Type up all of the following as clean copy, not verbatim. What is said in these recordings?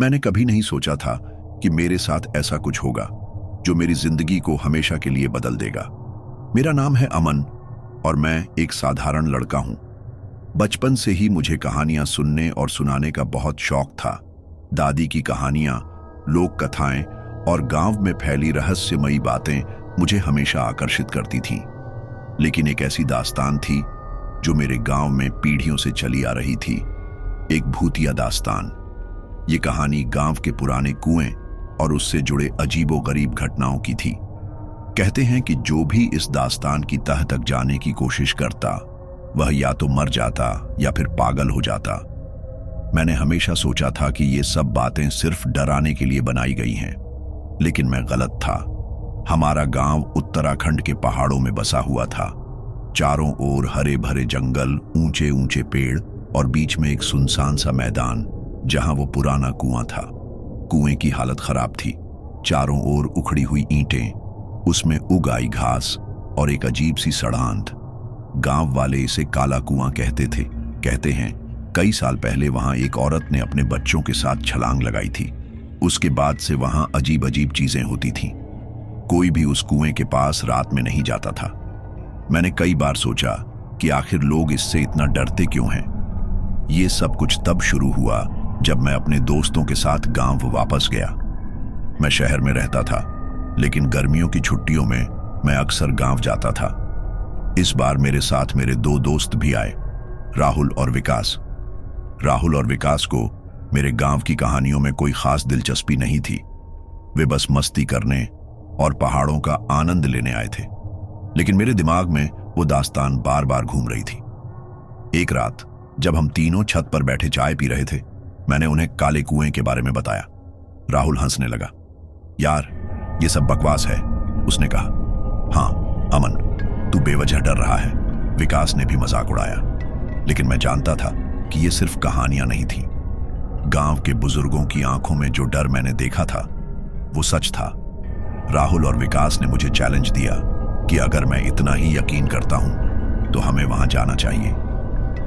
मैंने कभी नहीं सोचा था कि मेरे साथ ऐसा कुछ होगा जो मेरी जिंदगी को हमेशा के लिए बदल देगा। मेरा नाम है अमन और मैं एक साधारण लड़का हूं। बचपन से ही मुझे कहानियां सुनने और सुनाने का बहुत शौक था। दादी की कहानियां, लोक कथाएं और गांव में फैली रहस्यमयी बातें मुझे हमेशा आकर्षित करती थीं। लेकिन एक ऐसी दास्तान थी जो मेरे गांव में पीढ़ियों से चली आ रही थी, एक भूतिया दास्तान। ये कहानी गांव के पुराने कुएं और उससे जुड़े अजीबोगरीब घटनाओं की थी। कहते हैं कि जो भी इस दास्तान की तह तक जाने की कोशिश करता वह या तो मर जाता या फिर पागल हो जाता। मैंने हमेशा सोचा था कि ये सब बातें सिर्फ डराने के लिए बनाई गई हैं, लेकिन मैं गलत था। हमारा गांव उत्तराखंड के पहाड़ों में बसा हुआ था। चारों ओर हरे भरे जंगल, ऊंचे ऊंचे पेड़ और बीच में एक सुनसान सा मैदान जहां वो पुराना कुआं था। कुएं की हालत खराब थी। चारों ओर उखड़ी हुई ईंटें, उसमें उग आई घास और एक अजीब सी सड़ांध। गांव वाले इसे काला कुआं कहते थे। कहते हैं कई साल पहले वहां एक औरत ने अपने बच्चों के साथ छलांग लगाई थी। उसके बाद से वहां अजीब अजीब चीजें होती थीं। कोई भी उस कुएं के पास रात में नहीं जाता था। मैंने कई बार सोचा कि आखिर लोग इससे इतना डरते क्यों हैं। ये सब कुछ तब शुरू हुआ जब मैं अपने दोस्तों के साथ गांव वापस गया। मैं शहर में रहता था, लेकिन गर्मियों की छुट्टियों में मैं अक्सर गांव जाता था। इस बार मेरे साथ मेरे दो दोस्त भी आए, राहुल और विकास। राहुल और विकास को मेरे गांव की कहानियों में कोई खास दिलचस्पी नहीं थी। वे बस मस्ती करने और पहाड़ों का आनंद लेने आए थे। लेकिन मेरे दिमाग में वो दास्तान बार बार घूम रही थी। एक रात जब हम तीनों छत पर बैठे चाय पी रहे थे, मैंने उन्हें काले कुएं के बारे में बताया। राहुल हंसने लगा। यार, ये सब बकवास है, उसने कहा। हाँ अमन, तू बेवजह डर रहा है, विकास ने भी मजाक उड़ाया। लेकिन मैं जानता था कि ये सिर्फ कहानियां नहीं थी। गांव के बुजुर्गों की आंखों में जो डर मैंने देखा था वो सच था। राहुल और विकास ने मुझे चैलेंज दिया कि अगर मैं इतना ही यकीन करता हूं तो हमें वहां जाना चाहिए।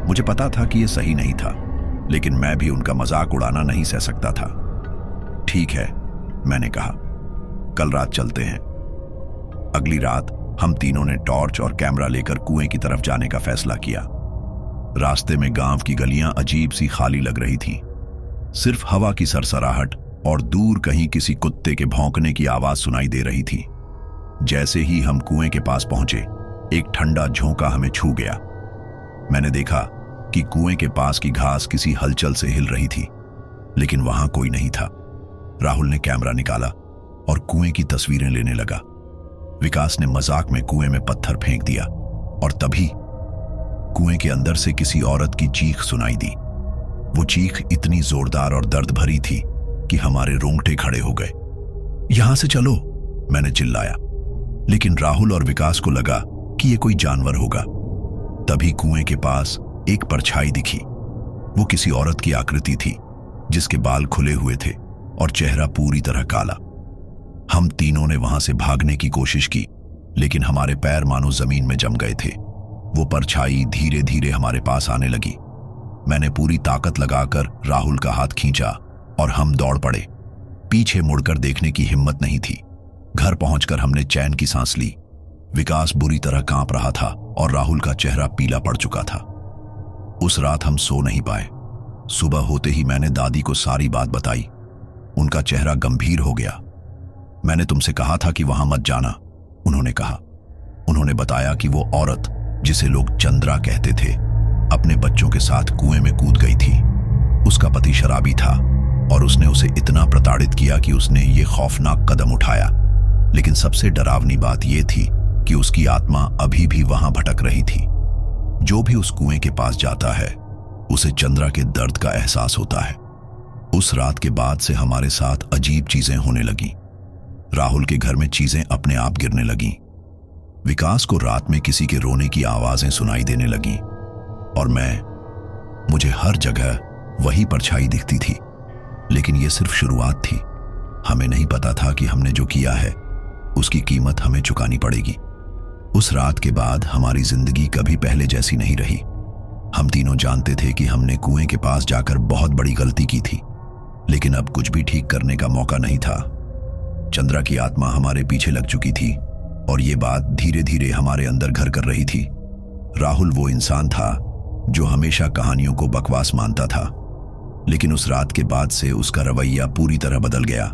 मुझे पता था कि यह सही नहीं था, लेकिन मैं भी उनका मजाक उड़ाना नहीं सह सकता था। ठीक है, मैंने कहा, कल रात चलते हैं। अगली रात हम तीनों ने टॉर्च और कैमरा लेकर कुएं की तरफ जाने का फैसला किया। रास्ते में गांव की गलियां अजीब सी खाली लग रही थीं। सिर्फ हवा की सरसराहट और दूर कहीं किसी कुत्ते के भौंकने की आवाज सुनाई दे रही थी। जैसे ही हम कुएं के पास पहुंचे, एक ठंडा झोंका हमें छू गया। मैंने देखा कि कुएं के पास की घास किसी हलचल से हिल रही थी, लेकिन वहां कोई नहीं था। राहुल ने कैमरा निकाला और कुएं की तस्वीरें लेने लगा। विकास ने मजाक में कुएं में पत्थर फेंक दिया और तभी कुएं के अंदर से किसी औरत की चीख सुनाई दी। वो चीख इतनी जोरदार और दर्द भरी थी कि हमारे रोंगटे खड़े हो गए। यहां से चलो, मैंने चिल्लाया, लेकिन राहुल और विकास को लगा कि ये कोई जानवर होगा। तभी कुएं के पास एक परछाई दिखी। वो किसी औरत की आकृति थी, जिसके बाल खुले हुए थे और चेहरा पूरी तरह काला। हम तीनों ने वहां से भागने की कोशिश की, लेकिन हमारे पैर मानो जमीन में जम गए थे। वो परछाई धीरे धीरे हमारे पास आने लगी। मैंने पूरी ताकत लगाकर राहुल का हाथ खींचा और हम दौड़ पड़े। पीछे मुड़कर देखने की हिम्मत नहीं थी। घर पहुंचकर हमने चैन की सांस ली। विकास बुरी तरह कांप रहा था और राहुल का चेहरा पीला पड़ चुका था। उस रात हम सो नहीं पाए। सुबह होते ही मैंने दादी को सारी बात बताई। उनका चेहरा गंभीर हो गया। मैंने तुमसे कहा था कि वहां मत जाना, उन्होंने कहा। उन्होंने बताया कि वो औरत, जिसे लोग चंद्रा कहते थे, अपने बच्चों के साथ कुएं में कूद गई थी। उसका पति शराबी था और उसने उसे इतना प्रताड़ित किया कि उसने ये खौफनाक कदम उठाया। लेकिन सबसे डरावनी बात यह थी कि उसकी आत्मा अभी भी वहां भटक रही थी। जो भी उस कुएं के पास जाता है, उसे चंद्रा के दर्द का एहसास होता है। उस रात के बाद से हमारे साथ अजीब चीजें होने लगी। राहुल के घर में चीजें अपने आप गिरने लगीं। विकास को रात में किसी के रोने की आवाजें सुनाई देने लगीं और मुझे हर जगह वही परछाई दिखती थी। लेकिन यह सिर्फ शुरुआत थी। हमें नहीं पता था कि हमने जो किया है उसकी कीमत हमें चुकानी पड़ेगी। उस रात के बाद हमारी जिंदगी कभी पहले जैसी नहीं रही। हम तीनों जानते थे कि हमने कुएं के पास जाकर बहुत बड़ी गलती की थी, लेकिन अब कुछ भी ठीक करने का मौका नहीं था। चंद्रा की आत्मा हमारे पीछे लग चुकी थी और ये बात धीरे धीरे हमारे अंदर घर कर रही थी। राहुल वो इंसान था जो हमेशा कहानियों को बकवास मानता था, लेकिन उस रात के बाद से उसका रवैया पूरी तरह बदल गया।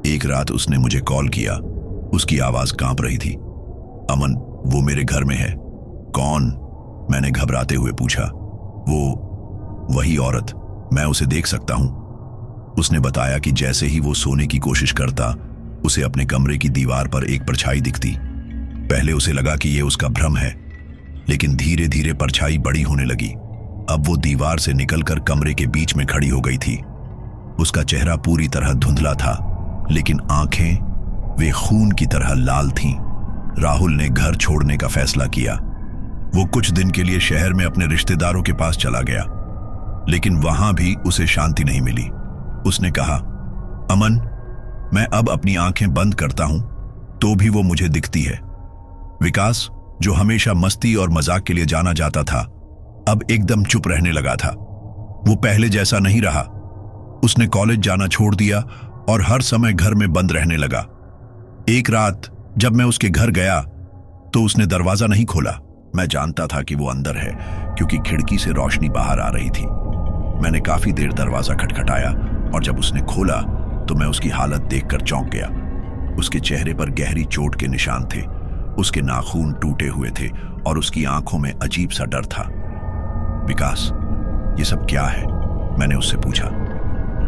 एक रात उसने मुझे कॉल किया। उसकी आवाज कांप रही थी। अमन, वो मेरे घर में है। कौन? मैंने घबराते हुए पूछा। वही औरत, मैं उसे देख सकता हूं। उसने बताया कि जैसे ही वो सोने की कोशिश करता, उसे अपने कमरे की दीवार पर एक परछाई दिखती। पहले उसे लगा कि यह उसका भ्रम है, लेकिन धीरे धीरे परछाई बड़ी होने लगी। अब वो दीवार से निकलकर कमरे के बीच में खड़ी हो गई थी। उसका चेहरा पूरी तरह धुंधला था, लेकिन आंखें वे खून की तरह लाल थीं। राहुल ने घर छोड़ने का फैसला किया। वो कुछ दिन के लिए शहर में अपने रिश्तेदारों के पास चला गया, लेकिन वहां भी उसे शांति नहीं मिली। उसने कहा, अमन, मैं अब अपनी आंखें बंद करता हूं तो भी वो मुझे दिखती है। विकास, जो हमेशा मस्ती और मजाक के लिए जाना जाता था, अब एकदम चुप रहने लगा था। वो पहले जैसा नहीं रहा। उसने कॉलेज जाना छोड़ दिया और हर समय घर में बंद रहने लगा। एक रात जब मैं उसके घर गया तो उसने दरवाजा नहीं खोला। मैं जानता था कि वो अंदर है, क्योंकि खिड़की से रोशनी बाहर आ रही थी। मैंने काफी देर दरवाजा खटखटाया और जब उसने खोला तो मैं उसकी हालत देखकर चौंक गया। उसके चेहरे पर गहरी चोट के निशान थे, उसके नाखून टूटे हुए थे और उसकी आंखों में अजीब सा डर था। विकास, ये सब क्या है? मैंने उससे पूछा।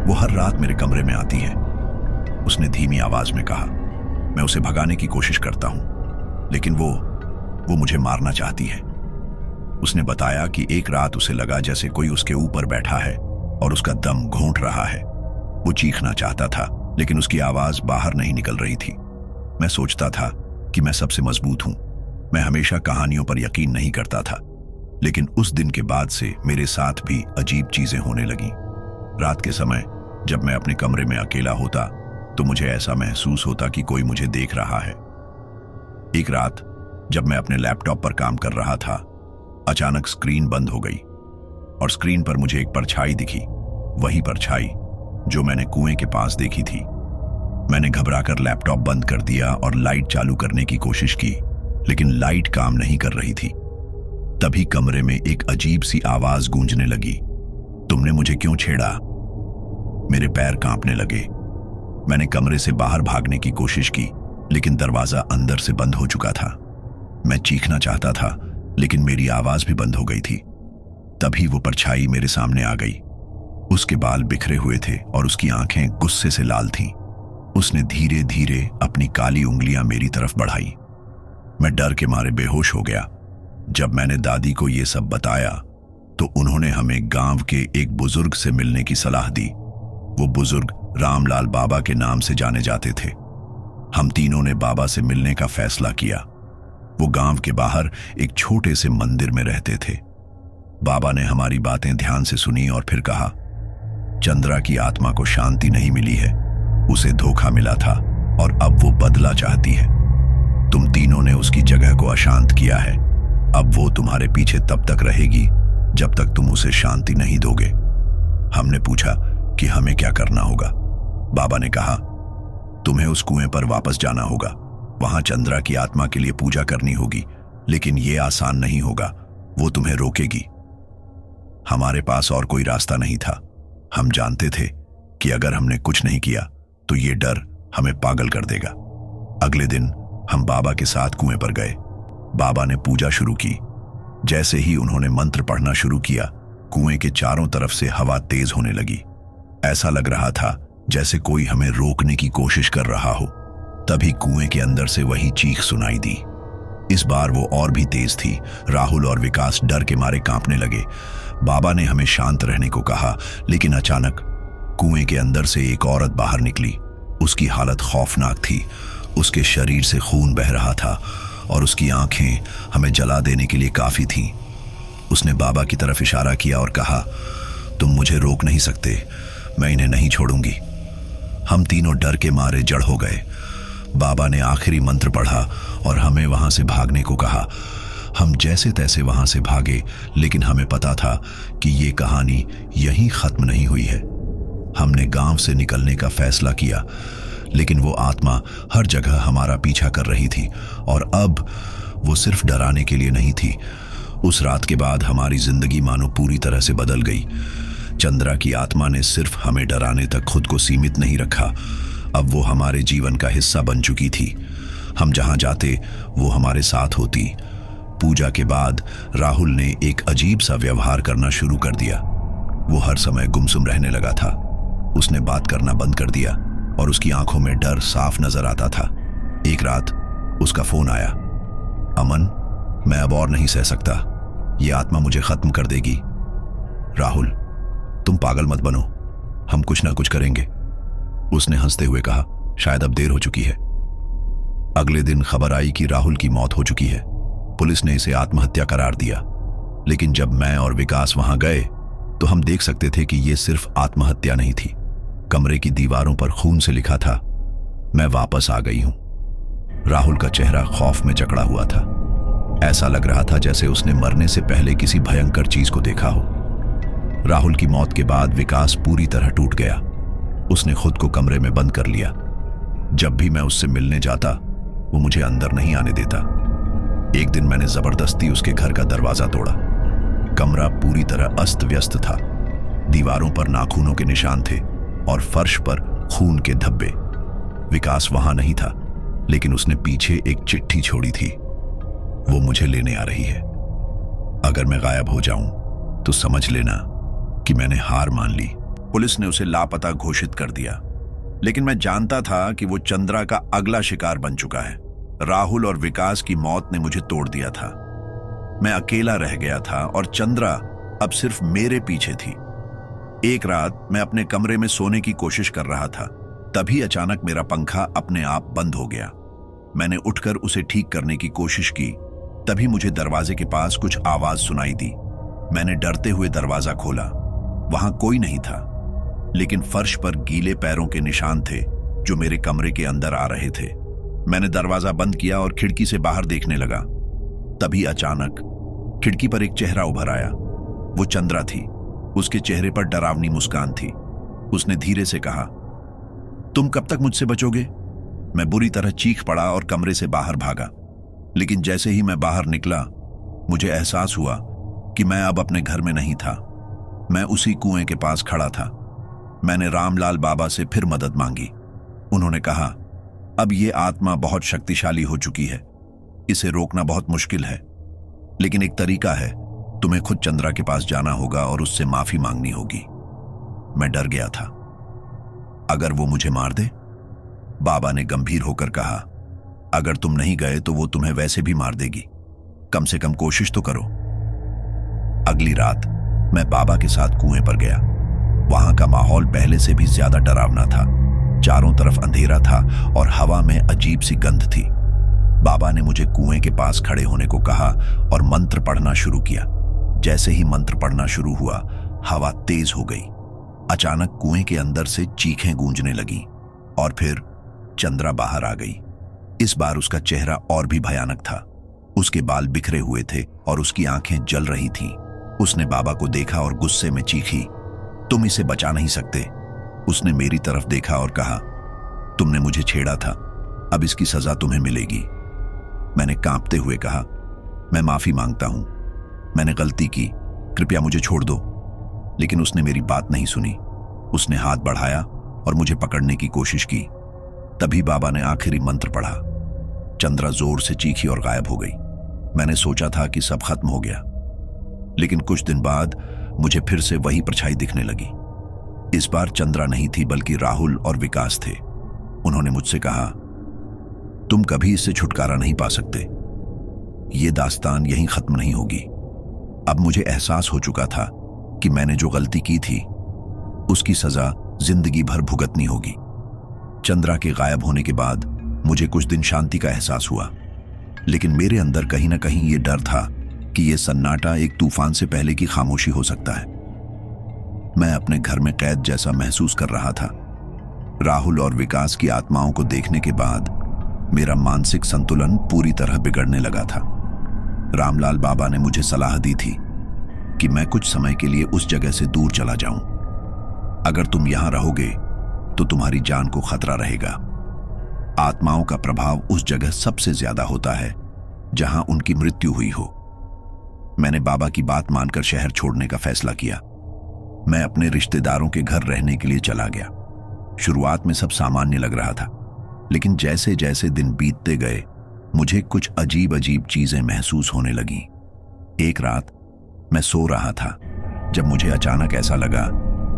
वो हर रात मेरे कमरे में आती है, उसने धीमी आवाज में कहा। मैं उसे भगाने की कोशिश करता हूं, लेकिन वो मुझे मारना चाहती है। उसने बताया कि एक रात उसे लगा जैसे कोई उसके ऊपर बैठा है और उसका दम घोंट रहा है। वो चीखना चाहता था, लेकिन उसकी आवाज बाहर नहीं निकल रही थी। मैं सोचता था कि मैं सबसे मजबूत हूं। मैं हमेशा कहानियों पर यकीन नहीं करता था, लेकिन उस दिन के बाद से मेरे साथ भी अजीब चीजें होने लगीं। रात के समय जब मैं अपने कमरे में अकेला होता तो मुझे ऐसा महसूस होता कि कोई मुझे देख रहा है। एक रात जब मैं अपने लैपटॉप पर काम कर रहा था, अचानक स्क्रीन बंद हो गई और स्क्रीन पर मुझे एक परछाई दिखी। वही परछाई जो मैंने कुएं के पास देखी थी। मैंने घबराकर लैपटॉप बंद कर दिया और लाइट चालू करने की कोशिश की, लेकिन लाइट काम नहीं कर रही थी। तभी कमरे में एक अजीब सी आवाज गूंजने लगी, तुमने मुझे क्यों छेड़ा? मेरे पैर कांपने लगे। मैंने कमरे से बाहर भागने की कोशिश की, लेकिन दरवाजा अंदर से बंद हो चुका था। मैं चीखना चाहता था, लेकिन मेरी आवाज भी बंद हो गई थी। तभी वो परछाई मेरे सामने आ गई। उसके बाल बिखरे हुए थे और उसकी आंखें गुस्से से लाल थीं। उसने धीरे धीरे अपनी काली उंगलियां मेरी तरफ बढ़ाई। मैं डर के मारे बेहोश हो गया। जब मैंने दादी को ये सब बताया तो उन्होंने हमें गांव के एक बुजुर्ग से मिलने की सलाह दी। वो बुजुर्ग रामलाल बाबा के नाम से जाने जाते थे। हम तीनों ने बाबा से मिलने का फैसला किया। वो गांव के बाहर एक छोटे से मंदिर में रहते थे। बाबा ने हमारी बातें ध्यान से सुनी और फिर कहा, चंद्रा की आत्मा को शांति नहीं मिली है, उसे धोखा मिला था और अब वो बदला चाहती है। तुम तीनों ने उसकी जगह को अशांत किया है। अब वो तुम्हारे पीछे तब तक रहेगी जब तक तुम उसे शांति नहीं दोगे। हमने पूछा कि हमें क्या करना होगा। बाबा ने कहा, तुम्हें उस कुएं पर वापस जाना होगा। वहां चंद्रा की आत्मा के लिए पूजा करनी होगी, लेकिन यह आसान नहीं होगा। वो तुम्हें रोकेगी। हमारे पास और कोई रास्ता नहीं था। हम जानते थे कि अगर हमने कुछ नहीं किया तो ये डर हमें पागल कर देगा। अगले दिन हम बाबा के साथ कुएं पर गए। बाबा ने पूजा शुरू की। जैसे ही उन्होंने मंत्र पढ़ना शुरू किया, कुएं के चारों तरफ से हवा तेज होने लगी। ऐसा लग रहा था जैसे कोई हमें रोकने की कोशिश कर रहा हो। तभी कुएं के अंदर से वही चीख सुनाई दी। इस बार वो और भी तेज थी। राहुल और विकास डर के मारे कांपने लगे। बाबा ने हमें शांत रहने को कहा, लेकिन अचानक कुएं के अंदर से एक औरत बाहर निकली। उसकी हालत खौफनाक थी। उसके शरीर से खून बह रहा था और उसकी आंखें हमें जला देने के लिए काफी थीं। उसने बाबा की तरफ इशारा किया और कहा, तुम मुझे रोक नहीं सकते, मैं इन्हें नहीं छोड़ूंगी। हम तीनों डर के मारे जड़ हो गए। बाबा ने आखिरी मंत्र पढ़ा और हमें वहां से भागने को कहा। हम जैसे तैसे वहां से भागे, लेकिन हमें पता था कि ये कहानी यहीं खत्म नहीं हुई है। हमने गांव से निकलने का फैसला किया, लेकिन वो आत्मा हर जगह हमारा पीछा कर रही थी, और अब वो सिर्फ डराने के लिए नहीं थी। उस रात के बाद हमारी जिंदगी मानो पूरी तरह से बदल गई। चंद्रा की आत्मा ने सिर्फ हमें डराने तक खुद को सीमित नहीं रखा, अब वो हमारे जीवन का हिस्सा बन चुकी थी। हम जहां जाते वो हमारे साथ होती। पूजा के बाद राहुल ने एक अजीब सा व्यवहार करना शुरू कर दिया। वो हर समय गुमसुम रहने लगा था। उसने बात करना बंद कर दिया और उसकी आंखों में डर साफ नजर आता था। एक रात उसका फोन आया। अमन, मैं अब और नहीं सह सकता, ये आत्मा मुझे खत्म कर देगी। राहुल, तुम पागल मत बनो, हम कुछ ना कुछ करेंगे। उसने हंसते हुए कहा, शायद अब देर हो चुकी है। अगले दिन खबर आई कि राहुल की मौत हो चुकी है। पुलिस ने इसे आत्महत्या करार दिया, लेकिन जब मैं और विकास वहां गए तो हम देख सकते थे कि यह सिर्फ आत्महत्या नहीं थी। कमरे की दीवारों पर खून से लिखा था, मैं वापस आ गई हूं। राहुल का चेहरा खौफ में जकड़ा हुआ था। ऐसा लग रहा था जैसे उसने मरने से पहले किसी भयंकर चीज को देखा हो। राहुल की मौत के बाद विकास पूरी तरह टूट गया। उसने खुद को कमरे में बंद कर लिया। जब भी मैं उससे मिलने जाता वो मुझे अंदर नहीं आने देता। एक दिन मैंने जबरदस्ती उसके घर का दरवाजा तोड़ा। कमरा पूरी तरह अस्त व्यस्त था। दीवारों पर नाखूनों के निशान थे और फर्श पर खून के धब्बे। विकास वहां नहीं था, लेकिन उसने पीछे एक चिट्ठी छोड़ी थी। वो मुझे लेने आ रही है। अगर मैं गायब हो जाऊं तो समझ लेना कि मैंने हार मान ली। पुलिस ने उसे लापता घोषित कर दिया, लेकिन मैं जानता था कि वो चंद्रा का अगला शिकार बन चुका है। राहुल और विकास की मौत ने मुझे तोड़ दिया था। मैं अकेला रह गया था और चंद्रा अब सिर्फ मेरे पीछे थी। एक रात मैं अपने कमरे में सोने की कोशिश कर रहा था, तभी अचानक मेरा पंखा अपने आप बंद हो गया। मैंने उठकर उसे ठीक करने की कोशिश की, तभी मुझे दरवाजे के पास कुछ आवाज सुनाई दी। मैंने डरते हुए दरवाजा खोला। वहां कोई नहीं था, लेकिन फर्श पर गीले पैरों के निशान थे जो मेरे कमरे के अंदर आ रहे थे। मैंने दरवाजा बंद किया और खिड़की से बाहर देखने लगा। तभी अचानक खिड़की पर एक चेहरा उभर आया। वो चंद्रा थी। उसके चेहरे पर डरावनी मुस्कान थी। उसने धीरे से कहा, तुम कब तक मुझसे बचोगे? मैं बुरी तरह चीख पड़ा और कमरे से बाहर भागा। लेकिन जैसे ही मैं बाहर निकला, मुझे एहसास हुआ कि मैं अब अपने घर में नहीं था। मैं उसी कुएं के पास खड़ा था। मैंने रामलाल बाबा से फिर मदद मांगी। उन्होंने कहा, अब ये आत्मा बहुत शक्तिशाली हो चुकी है, इसे रोकना बहुत मुश्किल है, लेकिन एक तरीका है। तुम्हें खुद चंद्रा के पास जाना होगा और उससे माफी मांगनी होगी। मैं डर गया था। अगर वो मुझे मार दे? बाबा ने गंभीर होकर कहा, अगर तुम नहीं गए तो वो तुम्हें वैसे भी मार देगी। कम से कम कोशिश तो करो। अगली रात मैं बाबा के साथ कुएं पर गया। वहां का माहौल पहले से भी ज्यादा डरावना था। चारों तरफ अंधेरा था और हवा में अजीब सी गंध थी। बाबा ने मुझे कुएं के पास खड़े होने को कहा और मंत्र पढ़ना शुरू किया। जैसे ही मंत्र पढ़ना शुरू हुआ, हवा तेज हो गई। अचानक कुएं के अंदर से चीखें गूंजने लगीं और फिर चंद्रा बाहर आ गई। इस बार उसका चेहरा और भी भयानक था। उसके बाल बिखरे हुए थे और उसकी आंखें जल रही थीं। उसने बाबा को देखा और गुस्से में चीखी, तुम इसे बचा नहीं सकते। उसने मेरी तरफ देखा और कहा, तुमने मुझे छेड़ा था, अब इसकी सजा तुम्हें मिलेगी। मैंने कांपते हुए कहा, मैं माफी मांगता हूं, मैंने गलती की, कृपया मुझे छोड़ दो। लेकिन उसने मेरी बात नहीं सुनी। उसने हाथ बढ़ाया और मुझे पकड़ने की कोशिश की। तभी बाबा ने आखिरी मंत्र पढ़ा। चंद्रा जोर से चीखी और गायब हो गई। मैंने सोचा था कि सब खत्म हो गया, लेकिन कुछ दिन बाद मुझे फिर से वही परछाई दिखने लगी। इस बार चंद्रा नहीं थी, बल्कि राहुल और विकास थे। उन्होंने मुझसे कहा, तुम कभी इससे छुटकारा नहीं पा सकते, ये दास्तान यहीं खत्म नहीं होगी। अब मुझे एहसास हो चुका था कि मैंने जो गलती की थी उसकी सजा जिंदगी भर भुगतनी होगी। चंद्रा के गायब होने के बाद मुझे कुछ दिन शांति का एहसास हुआ, लेकिन मेरे अंदर कहीं ना कहीं ये डर था कि यह सन्नाटा एक तूफान से पहले की खामोशी हो सकता है। मैं अपने घर में कैद जैसा महसूस कर रहा था। राहुल और विकास की आत्माओं को देखने के बाद मेरा मानसिक संतुलन पूरी तरह बिगड़ने लगा था। रामलाल बाबा ने मुझे सलाह दी थी कि मैं कुछ समय के लिए उस जगह से दूर चला जाऊं। अगर तुम यहां रहोगे तो तुम्हारी जान को खतरा रहेगा। आत्माओं का प्रभाव उस जगह सबसे ज्यादा होता है जहां उनकी मृत्यु हुई हो। मैंने बाबा की बात मानकर शहर छोड़ने का फैसला किया। मैं अपने रिश्तेदारों के घर रहने के लिए चला गया। शुरुआत में सब सामान्य लग रहा था, लेकिन जैसे जैसे दिन बीतते गए मुझे कुछ अजीब अजीब चीजें महसूस होने लगीं। एक रात मैं सो रहा था जब मुझे अचानक ऐसा लगा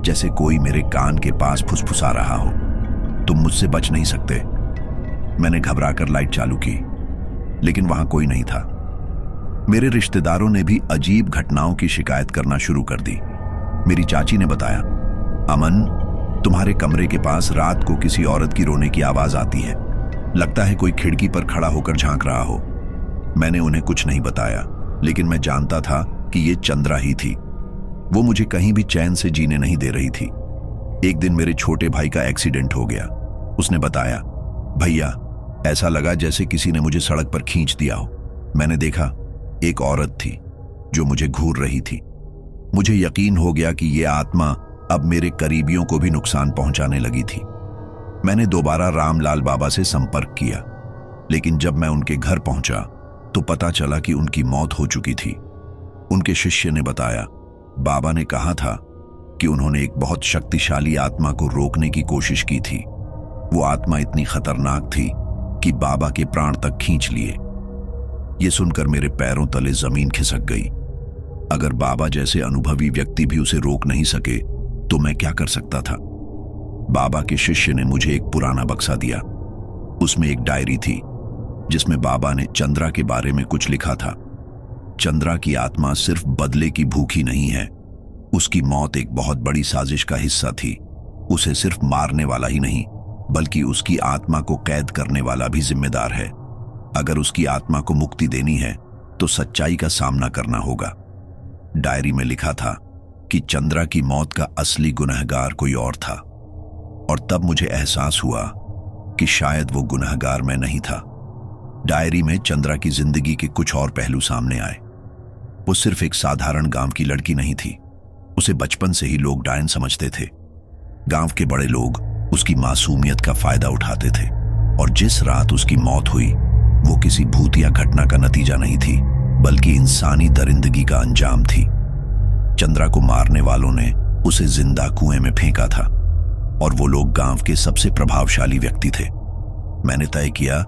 जैसे कोई मेरे कान के पास फुसफुसा रहा हो, तुम मुझसे बच नहीं सकते। मैंने घबराकर लाइट चालू की, लेकिन वहां कोई नहीं था। मेरे रिश्तेदारों ने भी अजीब घटनाओं की शिकायत करना शुरू कर दी। मेरी चाची ने बताया, अमन, तुम्हारे कमरे के पास रात को किसी औरत की रोने की आवाज आती है। लगता है कोई खिड़की पर खड़ा होकर झांक रहा हो। मैंने उन्हें कुछ नहीं बताया, लेकिन मैं जानता था कि ये चंद्रा ही थी। वो मुझे कहीं भी चैन से जीने नहीं दे रही थी। एक दिन मेरे छोटे भाई का एक्सीडेंट हो गया। उसने बताया, भैया, ऐसा लगा जैसे किसी ने मुझे सड़क पर खींच दिया हो। मैंने देखा एक औरत थी जो मुझे घूर रही थी। मुझे यकीन हो गया कि यह आत्मा अब मेरे करीबियों को भी नुकसान पहुंचाने लगी थी। मैंने दोबारा रामलाल बाबा से संपर्क किया, लेकिन जब मैं उनके घर पहुंचा तो पता चला कि उनकी मौत हो चुकी थी। उनके शिष्य ने बताया, बाबा ने कहा था कि उन्होंने एक बहुत शक्तिशाली आत्मा को रोकने की कोशिश की थी। वो आत्मा इतनी खतरनाक थी कि बाबा के प्राण तक खींच लिए। ये सुनकर मेरे पैरों तले जमीन खिसक गई। अगर बाबा जैसे अनुभवी व्यक्ति भी उसे रोक नहीं सके तो मैं क्या कर सकता था। बाबा के शिष्य ने मुझे एक पुराना बक्सा दिया। उसमें एक डायरी थी जिसमें बाबा ने चंद्रा के बारे में कुछ लिखा था। चंद्रा की आत्मा सिर्फ बदले की भूखी नहीं है, उसकी मौत एक बहुत बड़ी साजिश का हिस्सा थी। उसे सिर्फ मारने वाला ही नहीं, बल्कि उसकी आत्मा को कैद करने वाला भी जिम्मेदार है। अगर उसकी आत्मा को मुक्ति देनी है तो सच्चाई का सामना करना होगा। डायरी में लिखा था कि चंद्रा की मौत का असली गुनहगार कोई और था, और तब मुझे एहसास हुआ कि शायद वो गुनहगार मैं नहीं था। डायरी में चंद्रा की जिंदगी के कुछ और पहलू सामने आए। वो सिर्फ एक साधारण गांव की लड़की नहीं थी। उसे बचपन से ही लोग डायन समझते थे। गांव के बड़े लोग उसकी मासूमियत का फायदा उठाते थे, और जिस रात उसकी मौत हुई वो किसी भूतिया घटना का नतीजा नहीं थी, बल्कि इंसानी दरिंदगी का अंजाम थी। चंद्रा को मारने वालों ने उसे जिंदा कुएं में फेंका था, और वो लोग गांव के सबसे प्रभावशाली व्यक्ति थे। मैंने तय किया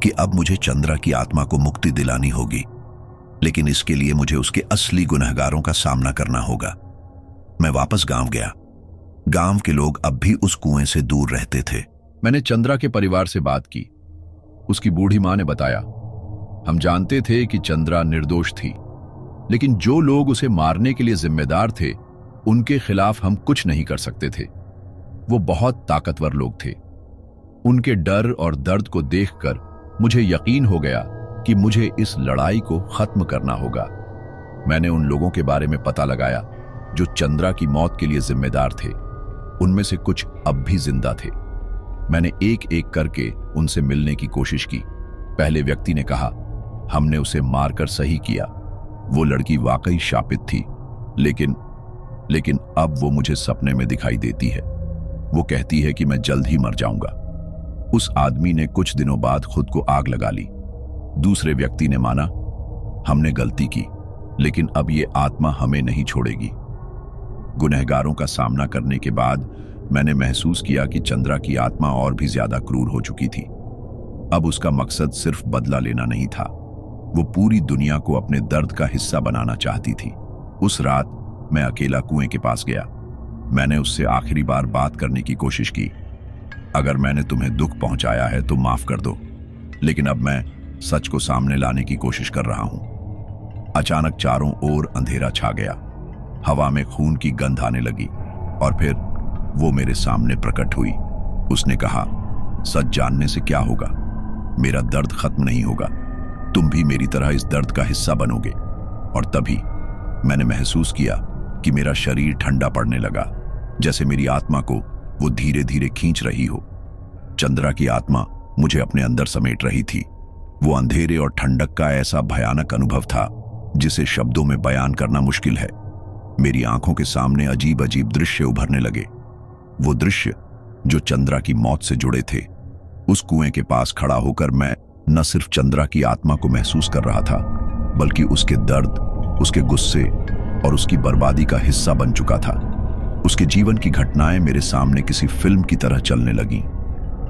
कि अब मुझे चंद्रा की आत्मा को मुक्ति दिलानी होगी, लेकिन इसके लिए मुझे उसके असली गुनहगारों का सामना करना होगा। मैं वापस गांव गया। गांव के लोग अब भी उस कुएं से दूर रहते थे। मैंने चंद्रा के परिवार से बात की। उसकी बूढ़ी मां ने बताया, हम जानते थे कि चंद्रा निर्दोष थी, लेकिन जो लोग उसे मारने के लिए जिम्मेदार थे उनके खिलाफ हम कुछ नहीं कर सकते थे। वो बहुत ताकतवर लोग थे। उनके डर और दर्द को देखकर मुझे यकीन हो गया कि मुझे इस लड़ाई को खत्म करना होगा। मैंने उन लोगों के बारे में पता लगाया जो चंद्रा की मौत के लिए जिम्मेदार थे। उनमें से कुछ अब भी जिंदा थे। मैंने एक एक करके उनसे मिलने की कोशिश की। पहले व्यक्ति ने कहा, हमने उसे मारकर सही किया। वो लड़की वाकई शापित थी, लेकिन अब वो मुझे सपने में दिखाई देती है। वो कहती है कि मैं जल्द ही मर जाऊंगा। उस आदमी ने कुछ दिनों बाद खुद को आग लगा ली। दूसरे व्यक्ति ने माना, हमने गलती की, लेकिन अब ये आत्मा हमें नहीं छोड़ेगी। गुनहगारों का सामना करने के बाद मैंने महसूस किया कि चंद्रा की आत्मा और भी ज्यादा क्रूर हो चुकी थी। अब उसका मकसद सिर्फ बदला लेना नहीं था, वो पूरी दुनिया को अपने दर्द का हिस्सा बनाना चाहती थी। उस रात मैं अकेला कुएं के पास गया। मैंने उससे आखिरी बार बात करने की कोशिश की। अगर मैंने तुम्हें दुख पहुंचाया है तो माफ कर दो, लेकिन अब मैं सच को सामने लाने की कोशिश कर रहा हूं। अचानक चारों ओर अंधेरा छा गया। हवा में खून की गंध आने लगी, और फिर वो मेरे सामने प्रकट हुई। उसने कहा, सच जानने से क्या होगा? मेरा दर्द खत्म नहीं होगा। तुम भी मेरी तरह इस दर्द का हिस्सा बनोगे। और तभी मैंने महसूस किया कि मेरा शरीर ठंडा पड़ने लगा, जैसे मेरी आत्मा को वो धीरे धीरे खींच रही हो। चंद्रा की आत्मा मुझे अपने अंदर समेट रही थी। वो अंधेरे और ठंडक का ऐसा भयानक अनुभव था जिसे शब्दों में बयान करना मुश्किल है। मेरी आंखों के सामने अजीब अजीब दृश्य उभरने लगे। वो दृश्य जो चंद्रा की मौत से जुड़े थे। उस कुएं के पास खड़ा होकर मैं न सिर्फ चंद्रा की आत्मा को महसूस कर रहा था, बल्कि उसके दर्द, उसके गुस्से और उसकी बर्बादी का हिस्सा बन चुका था। उसके जीवन की घटनाएं मेरे सामने किसी फिल्म की तरह चलने लगीं।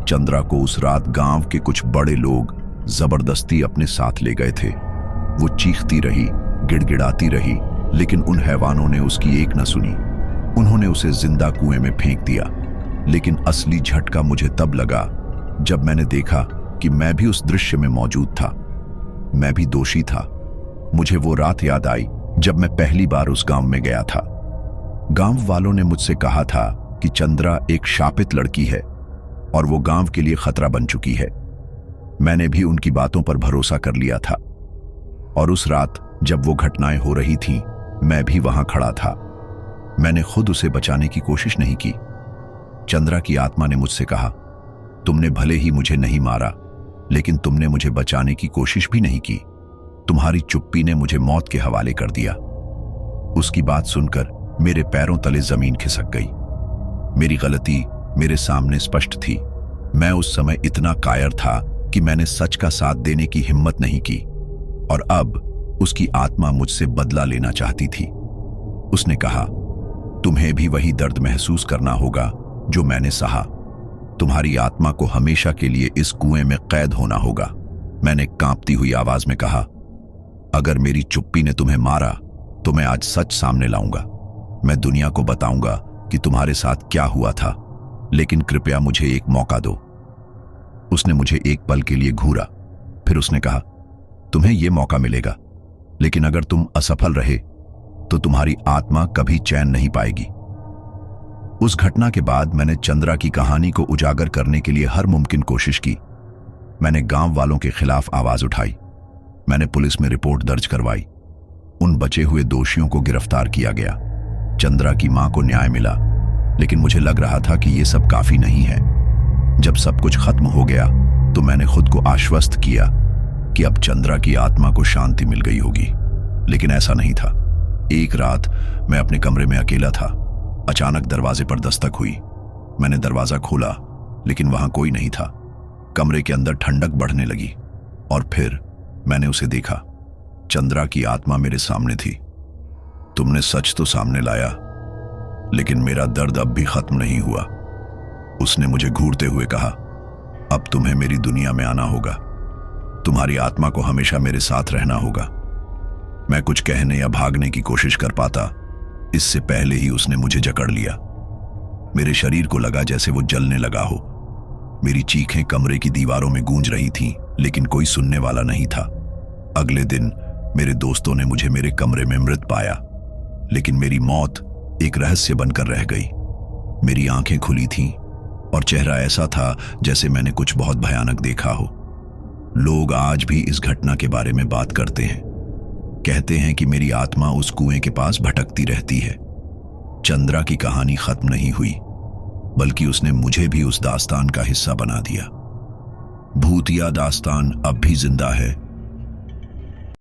चंद्रा को उस रात गांव के कुछ बड़े लोग जबरदस्ती अपने साथ ले गए थे। वो चीखती रही, गिड़गिड़ाती रही, लेकिन उन हैवानों ने उसकी एक न सुनी। उन्होंने उसे जिंदा कुएं में फेंक दिया। लेकिन असली झटका मुझे तब लगा जब मैंने देखा कि मैं भी उस दृश्य में मौजूद था। मैं भी दोषी था। मुझे वो रात याद आई जब मैं पहली बार उस गांव में गया था। गांव वालों ने मुझसे कहा था कि चंद्रा एक शापित लड़की है और वो गांव के लिए खतरा बन चुकी है। मैंने भी उनकी बातों पर भरोसा कर लिया था। और उस रात जब वो घटनाएं हो रही थीं, मैं भी वहां खड़ा था। मैंने खुद उसे बचाने की कोशिश नहीं की। चंद्रा की आत्मा ने मुझसे कहा, तुमने भले ही मुझे नहीं मारा, लेकिन तुमने मुझे बचाने की कोशिश भी नहीं की। तुम्हारी चुप्पी ने मुझे मौत के हवाले कर दिया। उसकी बात सुनकर मेरे पैरों तले जमीन खिसक गई। मेरी गलती मेरे सामने स्पष्ट थी। मैं उस समय इतना कायर था कि मैंने सच का साथ देने की हिम्मत नहीं की। और अब उसकी आत्मा मुझसे बदला लेना चाहती थी। उसने कहा, तुम्हें भी वही दर्द महसूस करना होगा जो मैंने सहा। तुम्हारी आत्मा को हमेशा के लिए इस कुएं में कैद होना होगा। मैंने कांपती हुई आवाज में कहा, अगर मेरी चुप्पी ने तुम्हें मारा तो मैं आज सच सामने लाऊंगा। मैं दुनिया को बताऊंगा कि तुम्हारे साथ क्या हुआ था, लेकिन कृपया मुझे एक मौका दो। उसने मुझे एक पल के लिए घूरा। फिर उसने कहा, तुम्हें यह मौका मिलेगा, लेकिन अगर तुम असफल रहे तो तुम्हारी आत्मा कभी चैन नहीं पाएगी। उस घटना के बाद मैंने चंद्रा की कहानी को उजागर करने के लिए हर मुमकिन कोशिश की। मैंने गांव वालों के खिलाफ आवाज उठाई। मैंने पुलिस में रिपोर्ट दर्ज करवाई। उन बचे हुए दोषियों को गिरफ्तार किया गया। चंद्रा की मां को न्याय मिला, लेकिन मुझे लग रहा था कि यह सब काफी नहीं है। जब सब कुछ खत्म हो गया तो मैंने खुद को आश्वस्त किया कि अब चंद्रा की आत्मा को शांति मिल गई होगी, लेकिन ऐसा नहीं था। एक रात मैं अपने कमरे में अकेला था। अचानक दरवाजे पर दस्तक हुई। मैंने दरवाजा खोला, लेकिन वहां कोई नहीं था। कमरे के अंदर ठंडक बढ़ने लगी और फिर मैंने उसे देखा। चंद्रा की आत्मा मेरे सामने थी। तुमने सच तो सामने लाया, लेकिन मेरा दर्द अब भी खत्म नहीं हुआ। उसने मुझे घूरते हुए कहा, अब तुम्हें मेरी दुनिया में आना होगा। तुम्हारी आत्मा को हमेशा मेरे साथ रहना होगा। मैं कुछ कहने या भागने की कोशिश कर पाता, इससे पहले ही उसने मुझे जकड़ लिया। मेरे शरीर को लगा जैसे वो जलने लगा हो। मेरी चीखें कमरे की दीवारों में गूंज रही थीं, लेकिन कोई सुनने वाला नहीं था। अगले दिन मेरे दोस्तों ने मुझे मेरे कमरे में मृत पाया, लेकिन मेरी मौत एक रहस्य बनकर रह गई। मेरी आंखें खुली थीं और चेहरा ऐसा था जैसे मैंने कुछ बहुत भयानक देखा हो। लोग आज भी इस घटना के बारे में बात करते हैं। कहते हैं कि मेरी आत्मा उस कुएं के पास भटकती रहती है। चंद्रा की कहानी खत्म नहीं हुई, बल्कि उसने मुझे भी उस दास्तान का हिस्सा बना दिया। भूतिया दास्तान अब भी जिंदा है